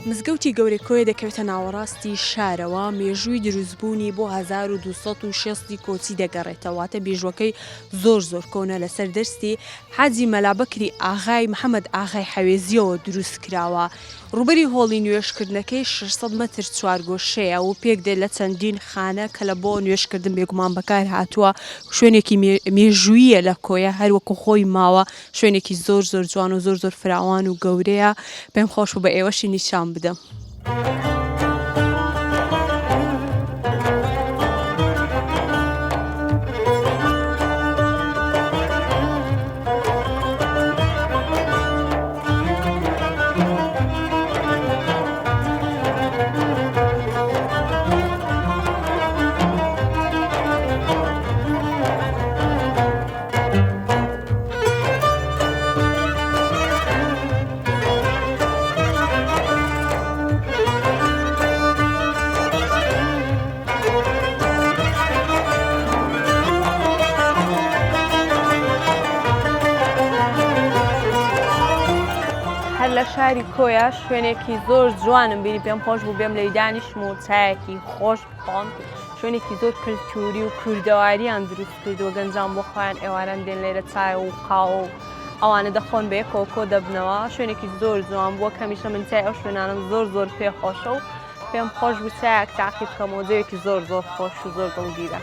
مزگەوتی گەورەی کۆیە دەکەوێتە ناوەڕاستی شارەوە مێژووی دروستبوونی بۆ 1260 کۆچی دەگەڕێتەوەتە بێژوەکەی زۆر کۆنە لەسەر دەستی حاجی مەلابەکری ئاغای محەممەد ئاغای حەوێزیەوە دروست کراوە. ڕوبەری هۆڵی نوێشکردنەکەی 600 متر چوارگۆشەیە و پێک دێت لە چەندین خانە کە لە بۆ نوێشکردن بێگومان بەکار هاتووە شوێنێکی مێژوویە لە کۆیە هەروەکو خۆی ماوە شوێنێکی زۆر جوان و زۆر فراوان و گەورەیە پێم خۆش و بە ئێوەشی نیشان بدەم. هەر لە شاری کۆیە شوێنێکی زۆر جوانم بینی پێم خۆش بوو بێم لەی دانیشتم و چایەکی خۆش بخۆم شوێنێکی زۆر کلتوری و کوردەواریان دروست کردووە گەنجان بۆ خۆیان ئێواران دێن لێرە چای و قاو و ئەوانە دەخۆن بە یەکەوە کۆ دەبنەوە شوێنێکی زۆر جوان بووە کەمیشە من چای ئەو شوێنانم زۆر پێخۆشە و پێم خۆش بوو چایەک تاقی بکەمەوە جەوێکی زۆر خۆش و زۆر دڵگیرە.